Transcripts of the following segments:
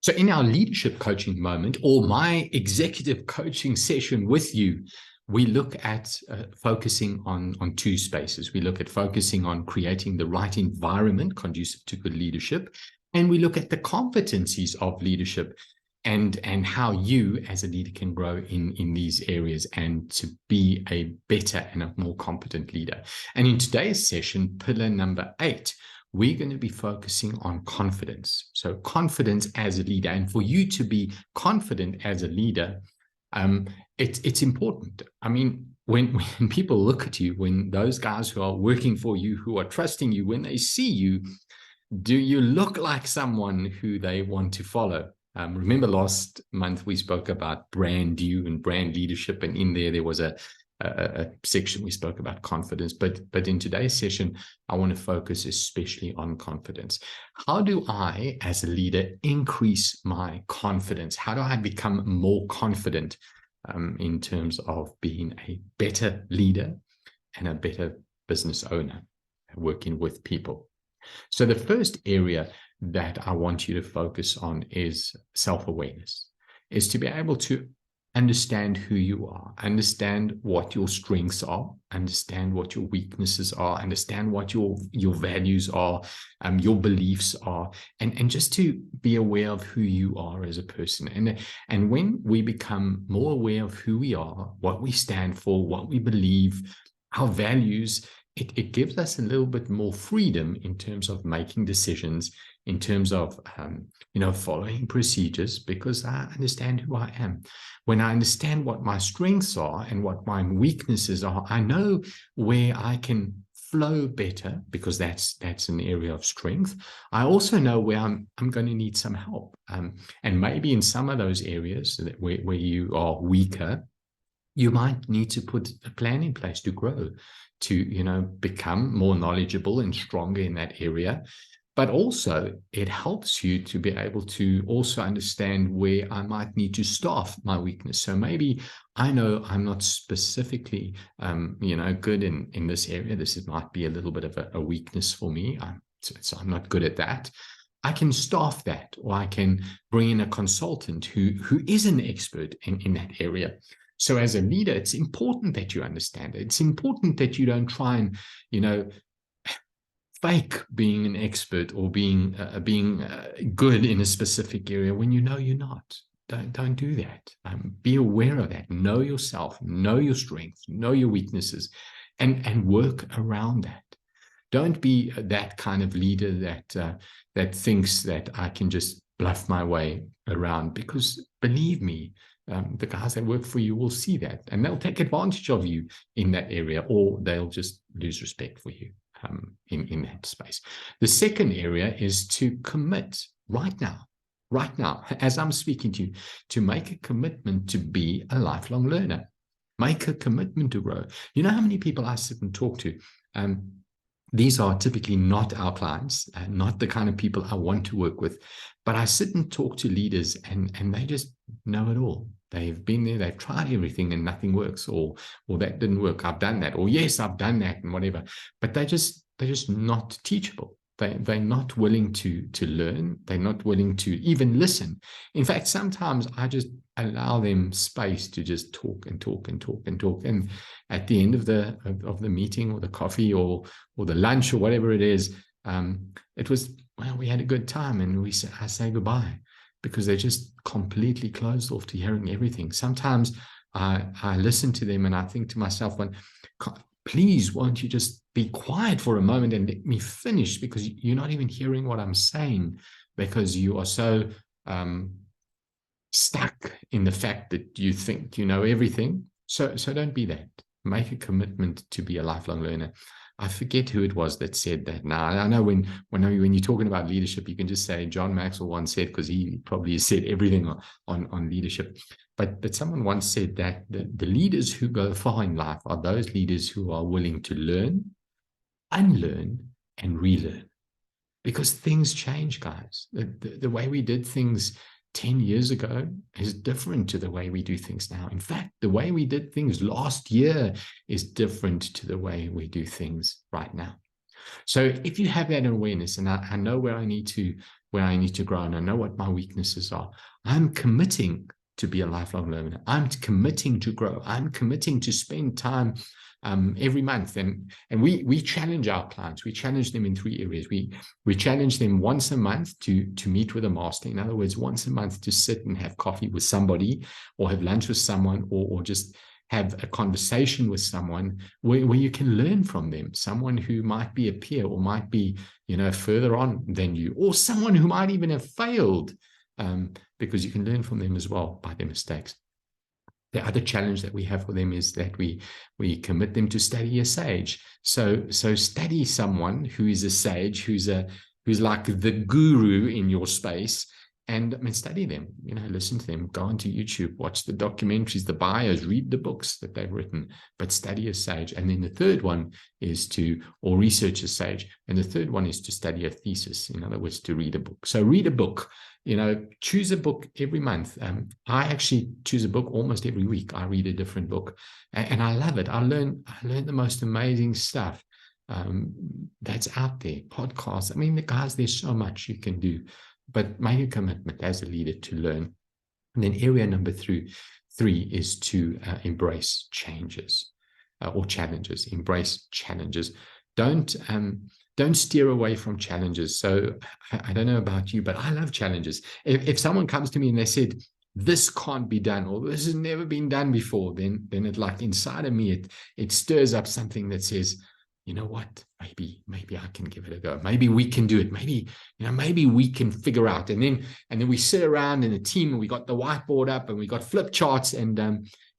So in our leadership coaching moment, or my executive coaching session with you, we look at focusing on two spaces. We look at focusing on creating the right environment conducive to good leadership, and we look at the competencies of leadership and how you as a leader can grow in these areas and to be a better and a more competent leader. And in today's session, pillar number 8, we're going to be focusing on confidence. So confidence as a leader, and for you to be confident as a leader, it's important. I mean, when people look at you, when those guys who are working for you, who are trusting you, when they see you, do you look like someone who they want to follow? Remember last month we spoke about brand you and brand leadership, and in there was a section we spoke about confidence. But in today's session, I want to focus especially on confidence. How do I, as a leader, increase my confidence? How do I become more confident in terms of being a better leader and a better business owner, working with people? So the first area that I want you to focus on is self-awareness, is to be able to understand who you are, understand what your strengths are, understand what your weaknesses are, understand what your values are, your beliefs are, and just to be aware of who you are as a person. And when we become more aware of who we are, what we stand for, what we believe, our values, it gives us a little bit more freedom in terms of making decisions, in terms of following procedures, because I understand who I am. When I understand what my strengths are and what my weaknesses are, I know where I can flow better, because that's an area of strength. I also know where I'm going to need some help, and maybe in some of those areas where you are weaker, you might need to put a plan in place to grow, to become more knowledgeable and stronger in that area. But also it helps you to be able to also understand where I might need to staff my weakness. So maybe I know I'm not specifically good in this area. This might be a little bit of a weakness for me. So I'm not good at that. I can staff that, or I can bring in a consultant who is an expert in that area. So as a leader, it's important that you understand it. It's important that you don't try and, fake being an expert or being good in a specific area when you know you're not. Don't do that. Be aware of that. Know yourself. Know your strengths. Know your weaknesses, and work around that. Don't be that kind of leader that thinks that I can just bluff my way around, because believe me, the guys that work for you will see that, and they'll take advantage of you in that area, or they'll just lose respect for you in that space. The second area is to commit right now, as I'm speaking to you, to make a commitment to be a lifelong learner. Make a commitment to grow. You know how many people I sit and talk to? These are typically not our clients, not the kind of people I want to work with, but I sit and talk to leaders, and they just know it all. They've been there, they've tried everything and nothing works, or that didn't work, I've done that, or yes, I've done that, and whatever. But they're just not teachable. They're not willing to learn. They're not willing to even listen. In fact, sometimes I just allow them space to just talk and talk and talk and talk. And at the end of the meeting, or the coffee, or the lunch, or whatever it is, it was, well, we had a good time, and I say goodbye, because they're just completely closed off to hearing everything. Sometimes I listen to them and I think to myself, please, won't you just be quiet for a moment and let me finish, because you're not even hearing what I'm saying, because you are so stuck in the fact that you think you know everything. So don't be that. Make a commitment to be a lifelong learner. I forget who it was that said that. Now, I know when you're talking about leadership, you can just say John Maxwell once said, because he probably said everything on leadership. But someone once said that the leaders who go far in life are those leaders who are willing to learn, unlearn, and relearn. Because things change, guys. The way we did things 10 years ago is different to the way we do things now. In fact, the way we did things last year is different to the way we do things right now. So if you have that awareness, and I know where I need to grow, and I know what my weaknesses are, I'm committing to be a lifelong learner. I'm committing to grow. I'm committing to spend time every month. And we challenge our clients. We challenge them in 3 areas. We challenge them once a month to meet with a master. In other words, once a month to sit and have coffee with somebody, or have lunch with someone, or just have a conversation with someone where you can learn from them, someone who might be a peer or might be, further on than you, or someone who might even have failed, because you can learn from them as well by their mistakes. The other challenge that we have for them is that we commit them to study a sage. So study someone who is a sage, who's like the guru in your space, and study them, listen to them, go onto YouTube, watch the documentaries, the bios, read the books that they've written, but study a sage. And then the third one is or research a sage. And the third one is to study a thesis, in other words, to read a book. So read a book, choose a book every month. I actually choose a book almost every week. I read a different book, and I love it. I learn the most amazing stuff that's out there. Podcasts. Guys, there's so much you can do. But make a commitment as a leader to learn. And then area number 3 is to embrace changes or challenges. Embrace challenges. Don't steer away from challenges. So I don't know about you, but I love challenges. If someone comes to me and they said, this can't be done, or this has never been done before, then it, like inside of me, it stirs up something that says, you know what, maybe I can give it a go. Maybe we can do it. Maybe we can figure out. And then we sit around in a team, and we got the whiteboard up, and we got flip charts, and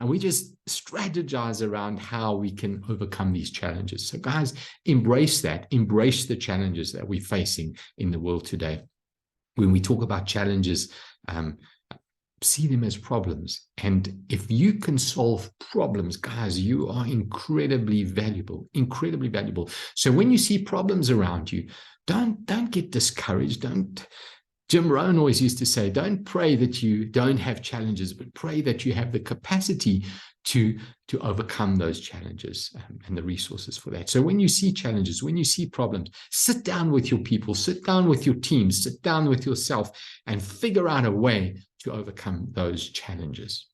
we just strategize around how we can overcome these challenges. So guys, embrace that. Embrace the challenges that we're facing in the world today. When we talk about challenges, see them as problems. And if you can solve problems, guys, you are incredibly valuable, incredibly valuable. So when you see problems around you, don't get discouraged. Jim Rohn always used to say, don't pray that you don't have challenges, but pray that you have the capacity to overcome those challenges, and the resources for that. So when you see challenges, when you see problems, sit down with your people, sit down with your team, sit down with yourself, and figure out a way to overcome those challenges.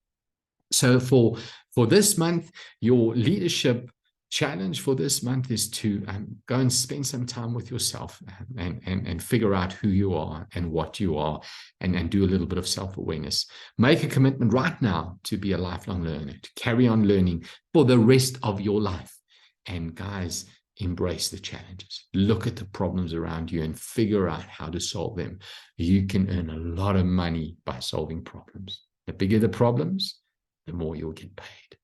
So for this month, your leadership challenge for this month is to go and spend some time with yourself, and figure out who you are and what you are, and do a little bit of self-awareness. Make a commitment right now to be a lifelong learner, to carry on learning for the rest of your life. And guys, embrace the challenges. Look at the problems around you and figure out how to solve them. You can earn a lot of money by solving problems. The bigger the problems, the more you'll get paid.